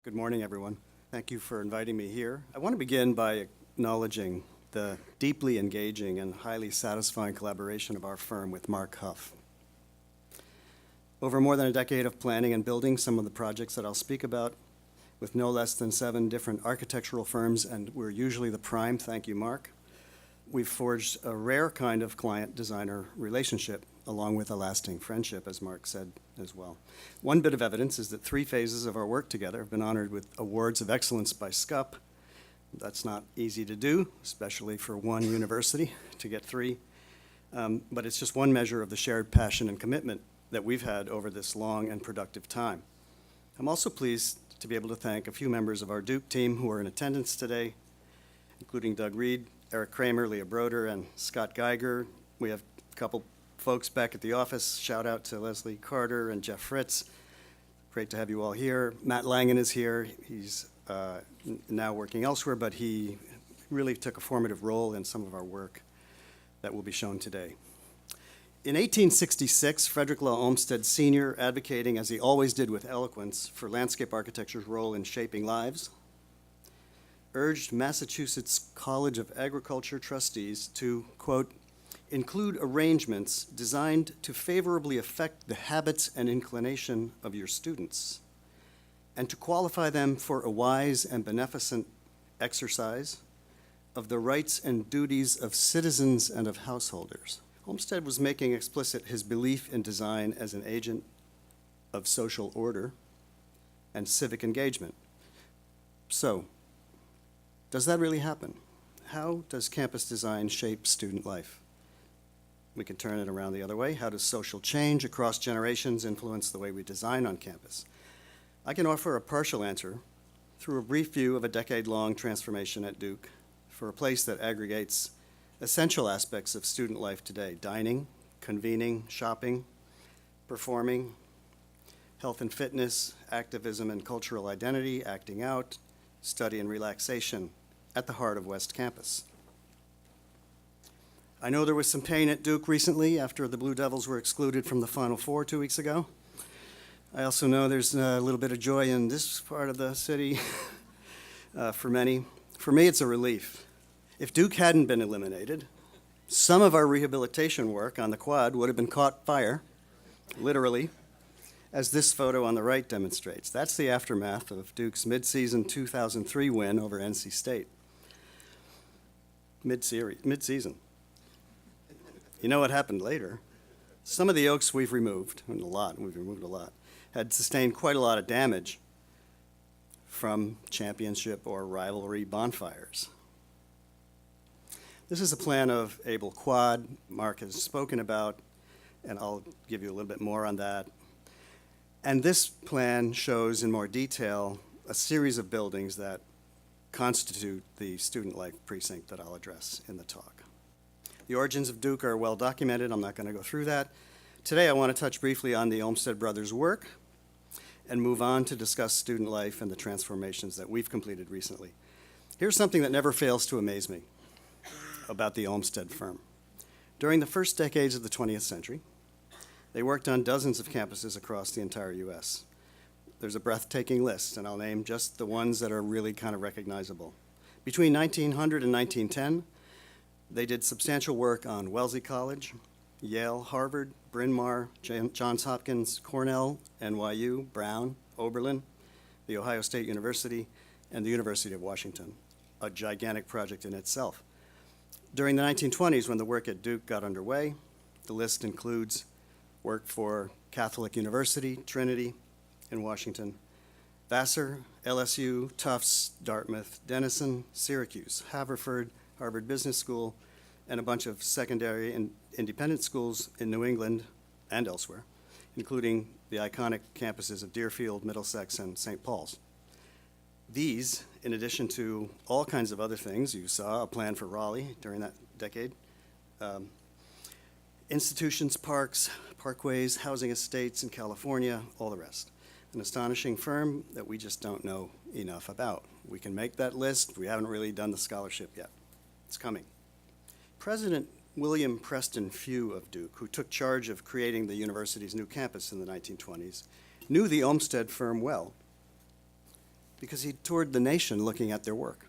Good morning, everyone. Thank you for inviting me here. I want to begin by acknowledging the deeply engaging and highly satisfying collaboration of our firm with Mark Huff. Over more than a decade of planning and building some of the projects that I'll speak about, with no less than 7 different architectural firms, and we're usually the prime, thank you, Mark. We've forged a rare kind of client-designer relationship, along with a lasting friendship, as Mark said as well. One bit of evidence is that 3 phases of our work together have been honored with awards of excellence by SCUP. That's not easy to do, especially for one university to get 3. But it's just one measure of the shared passion and commitment that we've had over this long and productive time. I'm also pleased to be able to thank a few members of our Duke team who are in attendance today, including Doug Reed, Eric Kramer, Leah Broder, and Scott Geiger. We have a couple folks back at the office. Shout out to Leslie Carter and Jeff Fritz. Great to have you all here. Matt Langen is here. He's now working elsewhere, but he really took a formative role in some of our work that will be shown today. In 1866, Frederick Law Olmsted Sr., advocating, as he always did with eloquence, for landscape architecture's role in shaping lives, urged Massachusetts College of Agriculture trustees to, quote, include arrangements designed to favorably affect the habits and inclination of your students, and to qualify them for a wise and beneficent exercise of the rights and duties of citizens and of householders. Olmsted was making explicit his belief in design as an agent of social order and civic engagement. So, does that really happen? How does campus design shape student life? We can turn it around the other way. How does social change across generations influence the way we design on campus? I can offer a partial answer through a brief view of a decade-long transformation at Duke for a place that aggregates essential aspects of student life today: dining, convening, shopping, performing, health and fitness, activism and cultural identity, acting out, study and relaxation, at the heart of West Campus. I know there was some pain at Duke recently after the Blue Devils were excluded from the Final Four 2 weeks ago. I also know there's a little bit of joy in this part of the city for many. For me, it's a relief. If Duke hadn't been eliminated, some of our rehabilitation work on the quad would have been caught fire, literally, as this photo on the right demonstrates. That's the aftermath of Duke's mid-season 2003 win over NC State. Mid-season. You know what happened later? Some of the oaks we've removed, and we've removed a lot, had sustained quite a lot of damage from championship or rivalry bonfires. This is a plan of Able Quad. Mark has spoken about, and I'll give you a little bit more on that. And this plan shows in more detail a series of buildings that constitute the student life precinct that I'll address in the talk. The origins of Duke are well documented. I'm not going to go through that. Today I want to touch briefly on the Olmsted brothers' work and move on to discuss student life and the transformations that we've completed recently. Here's something that never fails to amaze me about the Olmsted firm. During the first decades of the 20th century, they worked on dozens of campuses across the entire U.S. There's a breathtaking list, and I'll name just the ones that are really kind of recognizable. Between 1900 and 1910, they did substantial work on Wellesley College, Yale, Harvard, Bryn Mawr, Johns Hopkins, Cornell, NYU, Brown, Oberlin, The Ohio State University, and the University of Washington, a gigantic project in itself. During the 1920s, when the work at Duke got underway, the list includes work for Catholic University, Trinity in Washington, Vassar, LSU, Tufts, Dartmouth, Denison, Syracuse, Haverford, Harvard Business School, and a bunch of secondary and independent schools in New England and elsewhere, including the iconic campuses of Deerfield, Middlesex, and St. Paul's. These, in addition to all kinds of other things, you saw a plan for Raleigh during that decade, institutions, parks, parkways, housing estates in California, all the rest. An astonishing firm that we just don't know enough about. We can make that list. We haven't really done the scholarship yet. It's coming. President William Preston Few of Duke, who took charge of creating the university's new campus in the 1920s, knew the Olmsted firm well because he toured the nation looking at their work.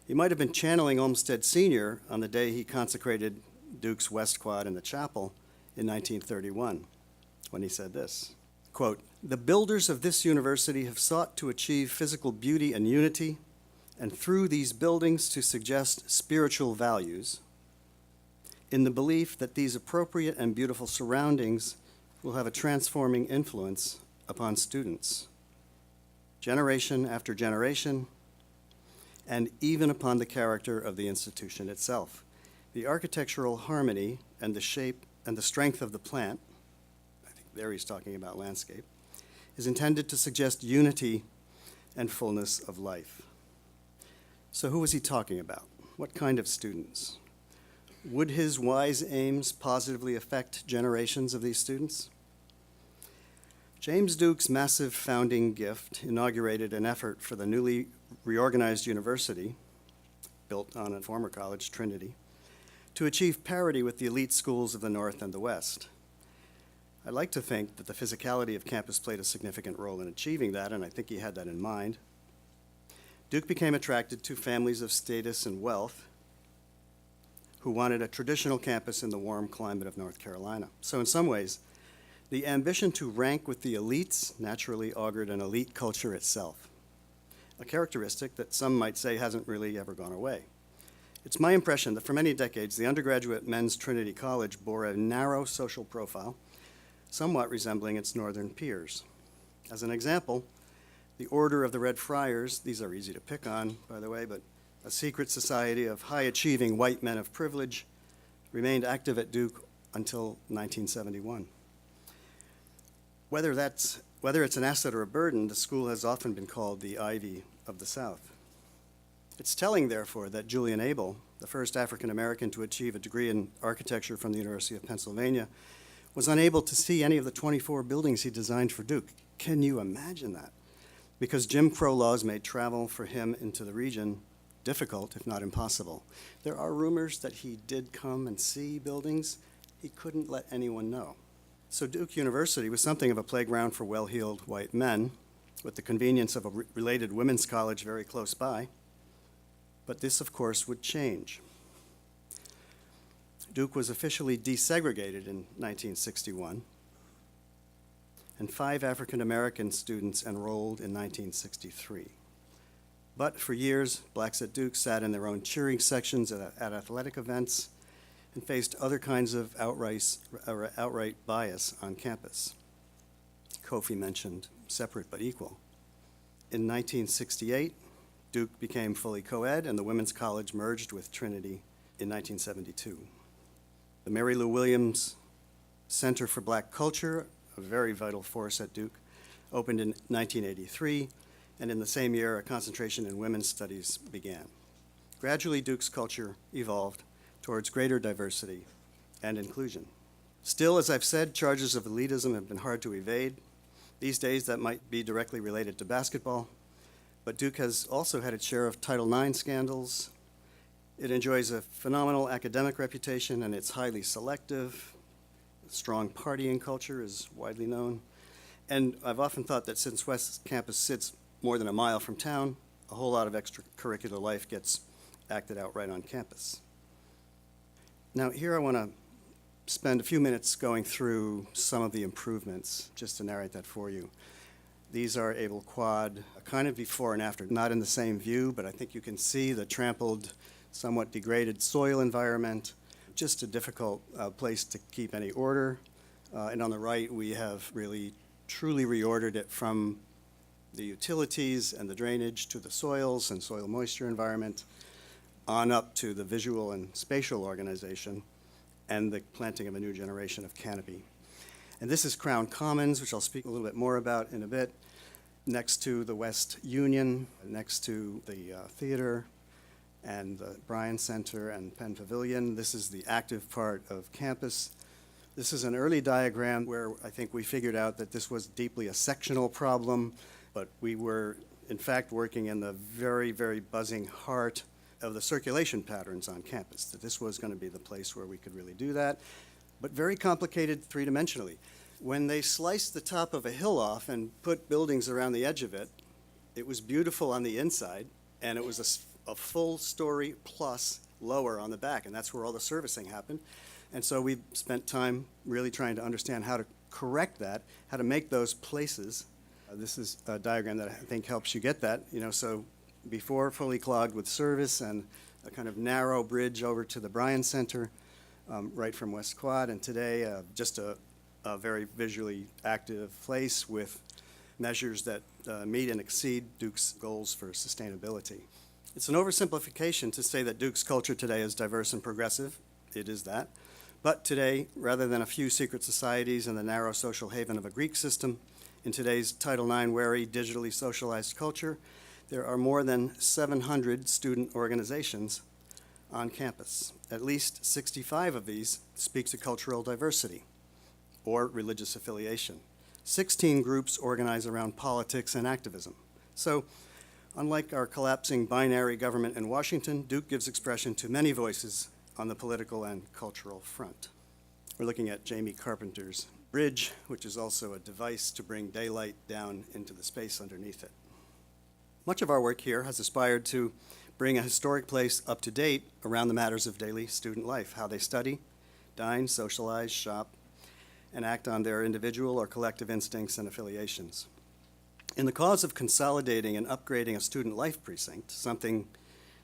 He might have been channeling Olmsted Sr. on the day he consecrated Duke's West Quad in the chapel in 1931, when he said this, quote, "The builders of this university have sought to achieve physical beauty and unity, and through these buildings to suggest spiritual values, in the belief that these appropriate and beautiful surroundings will have a transforming influence upon students, generation after generation, and even upon the character of the institution itself. The architectural harmony and the shape and the strength of the plant," I think there he's talking about landscape, "is intended to suggest unity and fullness of life." So who was he talking about? What kind of students? Would his wise aims positively affect generations of these students? James Duke's massive founding gift inaugurated an effort for the newly reorganized university, built on a former college, Trinity, to achieve parity with the elite schools of the North and the West. I like to think that the physicality of campus played a significant role in achieving that, and I think he had that in mind. Duke became attracted to families of status and wealth who wanted a traditional campus in the warm climate of North Carolina. So in some ways, the ambition to rank with the elites naturally augured an elite culture itself, a characteristic that some might say hasn't really ever gone away. It's my impression that for many decades, the undergraduate men's Trinity College bore a narrow social profile, somewhat resembling its northern peers. As an example, the Order of the Red Friars, these are easy to pick on, by the way, but a secret society of high-achieving white men of privilege, remained active at Duke until 1971. Whether it's an asset or a burden, the school has often been called the Ivy of the South. It's telling, therefore, that Julian Abel, the first African-American to achieve a degree in architecture from the University of Pennsylvania, was unable to see any of the 24 buildings he designed for Duke. Can you imagine that? Because Jim Crow laws made travel for him into the region difficult, if not impossible. There are rumors that he did come and see buildings. He couldn't let anyone know. So Duke University was something of a playground for well-heeled white men, with the convenience of a related women's college very close by. But this, of course, would change. Duke was officially desegregated in 1961, and 5 African-American students enrolled in 1963. But for years, blacks at Duke sat in their own cheering sections at athletic events and faced other kinds of outright bias on campus. Kofi mentioned separate but equal. In 1968, Duke became fully co-ed, and the Women's College merged with Trinity in 1972. The Mary Lou Williams Center for Black Culture, a very vital force at Duke, opened in 1983, and in the same year, a concentration in women's studies began. Gradually, Duke's culture evolved towards greater diversity and inclusion. Still, as I've said, charges of elitism have been hard to evade. These days, that might be directly related to basketball, but Duke has also had its share of Title IX scandals. It enjoys a phenomenal academic reputation, and it's highly selective. A strong partying culture is widely known. And I've often thought that since West Campus sits more than a mile from town, a whole lot of extracurricular life gets acted out right on campus. Now, here I want to spend a few minutes going through some of the improvements, just to narrate that for you. These are Able Quad, kind of before and after, not in the same view, but I think you can see the trampled, somewhat degraded soil environment, just a difficult place to keep any order. And on the right, we have really truly reordered it from the utilities and the drainage to the soils and soil moisture environment, on up to the visual and spatial organization and the planting of a new generation of canopy. And this is Crown Commons, which I'll speak a little bit more about in a bit, next to the West Union, next to the theater and the Bryan Center and Penn Pavilion. This is the active part of campus. This is an early diagram where I think we figured out that this was deeply a sectional problem, but we were, in fact, working in the very, very buzzing heart of the circulation patterns on campus, that this was going to be the place where we could really do that, but very complicated three-dimensionally. When they sliced the top of a hill off and put buildings around the edge of it, It was beautiful on the inside, and it was a full story plus lower on the back, and that's where all the servicing happened. And so we spent time really trying to understand how to correct that, how to make those places. This is a diagram that I think helps you get that. So before fully clogged with service and a kind of narrow bridge over to the Bryan Center, right from West Quad, and today just a very visually active place with measures that meet and exceed Duke's goals for sustainability. It's an oversimplification to say that Duke's culture today is diverse and progressive. It is that. But today, rather than a few secret societies and the narrow social haven of a Greek system, in today's Title IX wary, digitally socialized culture, there are more than 700 student organizations on campus. At least 65 of these speak to cultural diversity or religious affiliation. 16 groups organize around politics and activism. So, unlike our collapsing binary government in Washington, Duke gives expression to many voices on the political and cultural front. We're looking at Jamie Carpenter's bridge, which is also a device to bring daylight down into the space underneath it. Much of our work here has aspired to bring a historic place up to date around the matters of daily student life, how they study, dine, socialize, shop, and act on their individual or collective instincts and affiliations. In the cause of consolidating and upgrading a student life precinct, something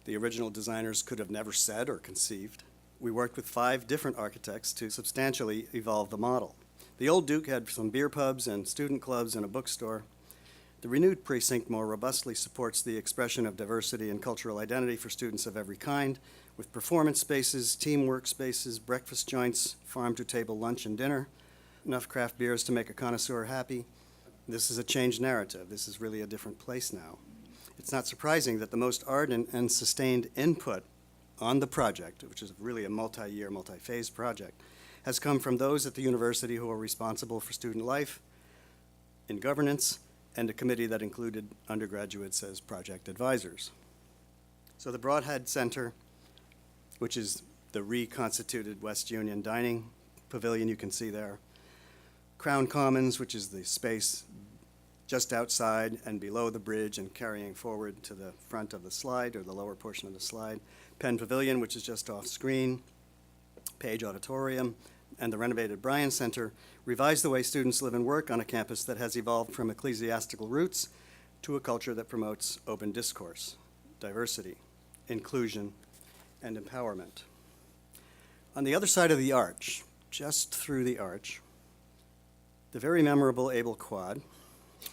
the original designers could have never said or conceived, we worked with 5 different architects to substantially evolve the model. The old Duke had some beer pubs and student clubs and a bookstore. The renewed precinct more robustly supports the expression of diversity and cultural identity for students of every kind, with performance spaces, teamwork spaces, breakfast joints, farm-to-table lunch and dinner, enough craft beers to make a connoisseur happy. This is a changed narrative. This is really a different place now. It's not surprising that the most ardent and sustained input on the project, which is really a multi-year, multi-phase project, has come from those at the university who are responsible for student life, in governance, and a committee that included undergraduates as project advisors. So the Broadhead Center, which is the reconstituted West Union dining pavilion you can see there, Crown Commons, which is the space just outside and below the bridge and carrying forward to the front of the slide, or the lower portion of the slide, Penn Pavilion, which is just off screen, Page Auditorium, and the renovated Bryan Center revise the way students live and work on a campus that has evolved from ecclesiastical roots to a culture that promotes open discourse, diversity, inclusion, and empowerment. On the other side of the arch, just through the arch, the very memorable Able Quad,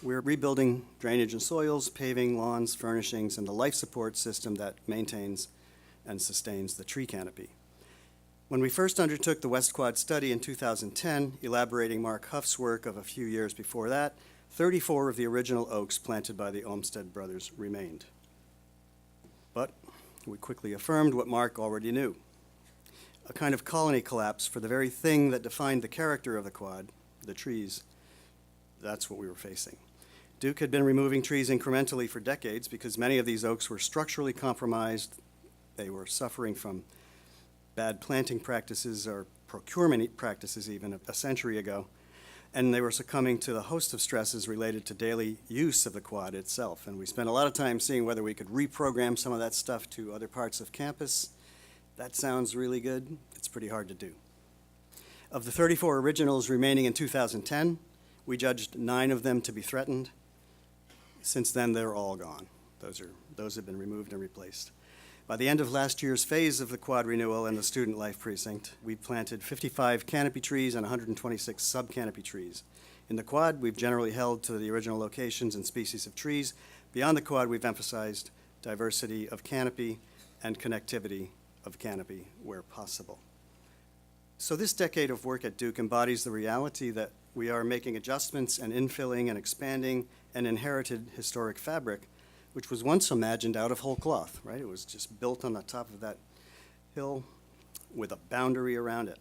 we're rebuilding drainage and soils, paving, lawns, furnishings, and the life support system that maintains and sustains the tree canopy. When we first undertook the West Quad study in 2010, elaborating Mark Huff's work of a few years before that, 34 of the original oaks planted by the Olmsted brothers remained. But we quickly affirmed what Mark already knew: a kind of colony collapse for the very thing that defined the character of the quad, the trees. That's what we were facing. Duke had been removing trees incrementally for decades because many of these oaks were structurally compromised. They were suffering from bad planting practices or procurement practices even a century ago, and they were succumbing to the host of stresses related to daily use of the quad itself. And we spent a lot of time seeing whether we could reprogram some of that stuff to other parts of campus. That sounds really good. It's pretty hard to do. Of the 34 originals remaining in 2010, we judged 9 of them to be threatened. Since then, they're all gone. Those have been removed and replaced. By the end of last year's phase of the quad renewal and the student life precinct, we planted 55 canopy trees and 126 sub-canopy trees. In the quad, we've generally held to the original locations and species of trees. Beyond the quad, we've emphasized diversity of canopy and connectivity of canopy where possible. So this decade of work at Duke embodies the reality that we are making adjustments and infilling and expanding an inherited historic fabric, which was once imagined out of whole cloth, right? It was just built on the top of that hill with a boundary around it.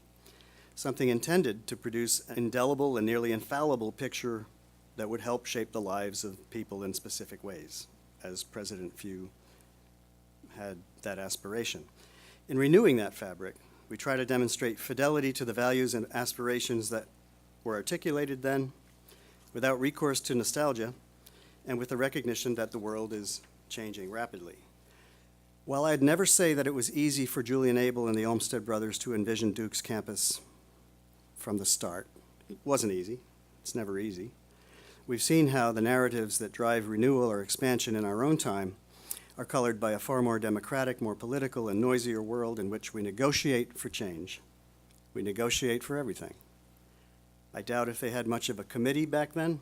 Something intended to produce an indelible and nearly infallible picture that would help shape the lives of people in specific ways, as President Few had that aspiration. In renewing that fabric, we try to demonstrate fidelity to the values and aspirations that were articulated then, without recourse to nostalgia, and with the recognition that the world is changing rapidly. While I'd never say that it was easy for Julian Abel and the Olmsted brothers to envision Duke's campus from the start, it wasn't easy. It's never easy. We've seen how the narratives that drive renewal or expansion in our own time are colored by a far more democratic, more political, and noisier world in which we negotiate for change. We negotiate for everything. I doubt if they had much of a committee back then,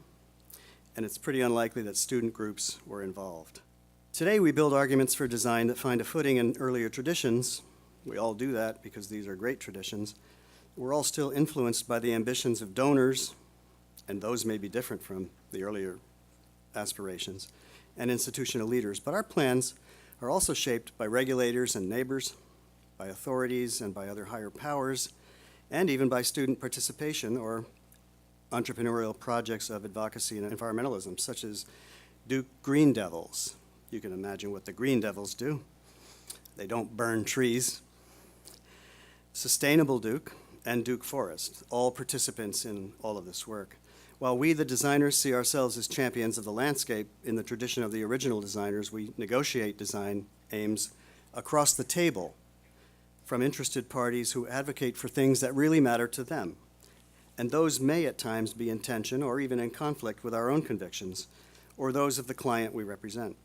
and it's pretty unlikely that student groups were involved. Today, we build arguments for design that find a footing in earlier traditions. We all do that because these are great traditions. We're all still influenced by the ambitions of donors, and those may be different from the earlier aspirations, and institutional leaders. But our plans are also shaped by regulators and neighbors, by authorities and by other higher powers, and even by student participation or entrepreneurial projects of advocacy and environmentalism, such as Duke Green Devils. You can imagine what the Green Devils do. They don't burn trees. Sustainable Duke and Duke Forest, all participants in all of this work. While we, the designers, see ourselves as champions of the landscape in the tradition of the original designers, we negotiate design aims across the table from interested parties who advocate for things that really matter to them. And those may at times be in tension or even in conflict with our own convictions or those of the client we represent.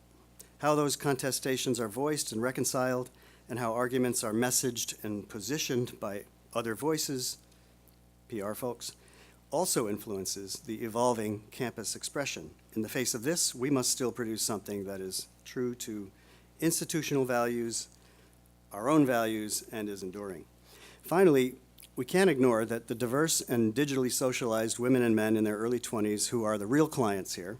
How those contestations are voiced and reconciled, and how arguments are messaged and positioned by other voices, PR folks, also influences the evolving campus expression. In the face of this, we must still produce something that is true to institutional values, our own values, and is enduring. Finally, we can't ignore that the diverse and digitally socialized women and men in their early 20s who are the real clients here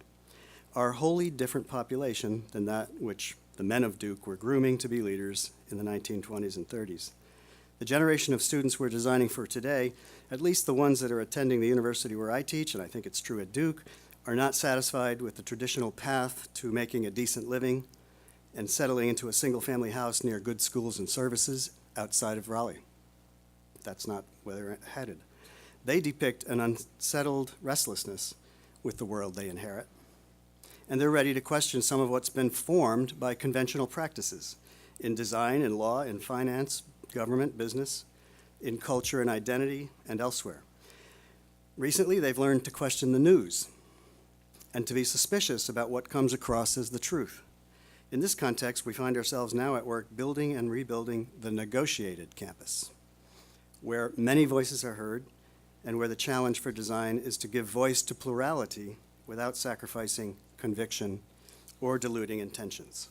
are a wholly different population than that which the men of Duke were grooming to be leaders in the 1920s and 30s. The generation of students we're designing for today, at least the ones that are attending the university where I teach, and I think it's true at Duke, are not satisfied with the traditional path to making a decent living and settling into a single-family house near good schools and services outside of Raleigh. That's not where they're headed. They depict an unsettled restlessness with the world they inherit, and they're ready to question some of what's been formed by conventional practices in design, in law, in finance, government, business, in culture and identity, and elsewhere. Recently, they've learned to question the news and to be suspicious about what comes across as the truth. In this context, we find ourselves now at work building and rebuilding the negotiated campus, where many voices are heard and where the challenge for design is to give voice to plurality without sacrificing conviction or diluting intentions.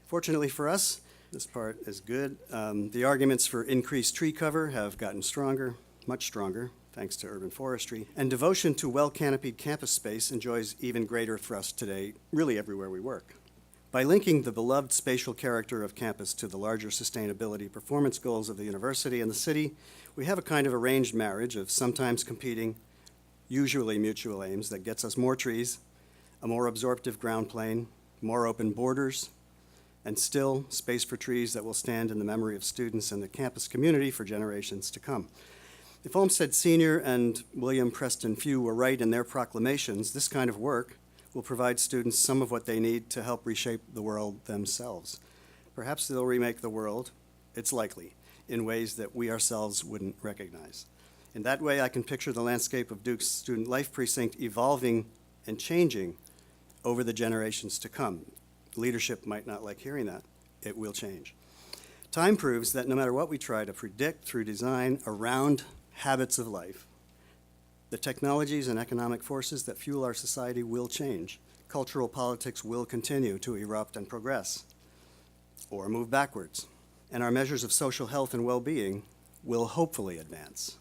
Fortunately for us, this part is good. The arguments for increased tree cover have gotten stronger, much stronger, thanks to urban forestry, and devotion to well-canopied campus space enjoys even greater thrust today, really everywhere we work. By linking the beloved spatial character of campus to the larger sustainability performance goals of the university and the city, we have a kind of arranged marriage of sometimes competing, usually mutual aims that gets us more trees, a more absorptive ground plane, more open borders, and still space for trees that will stand in the memory of students and the campus community for generations to come. If Olmsted Sr. and William Preston Few were right in their proclamations, this kind of work will provide students some of what they need to help reshape the world themselves. Perhaps they'll remake the world, it's likely, in ways that we ourselves wouldn't recognize. In that way, I can picture the landscape of Duke's Student Life Precinct evolving and changing over the generations to come. Leadership might not like hearing that. It will change. Time proves that no matter what we try to predict through design around habits of life, the technologies and economic forces that fuel our society will change. Cultural politics will continue to erupt and progress, or move backwards. And our measures of social health and well-being will hopefully advance.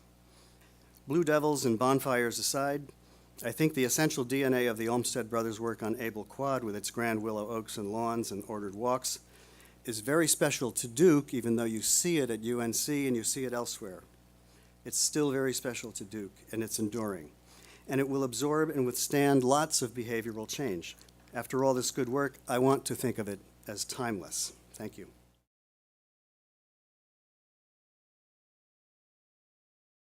Blue devils and bonfires aside, I think the essential DNA of the Olmsted brothers' work on Abel Quad, with its grand willow oaks and lawns and ordered walks, is very special to Duke, even though you see it at UNC and you see it elsewhere. It's still very special to Duke, and it's enduring. And it will absorb and withstand lots of behavioral change. After all this good work, I want to think of it as timeless. Thank you.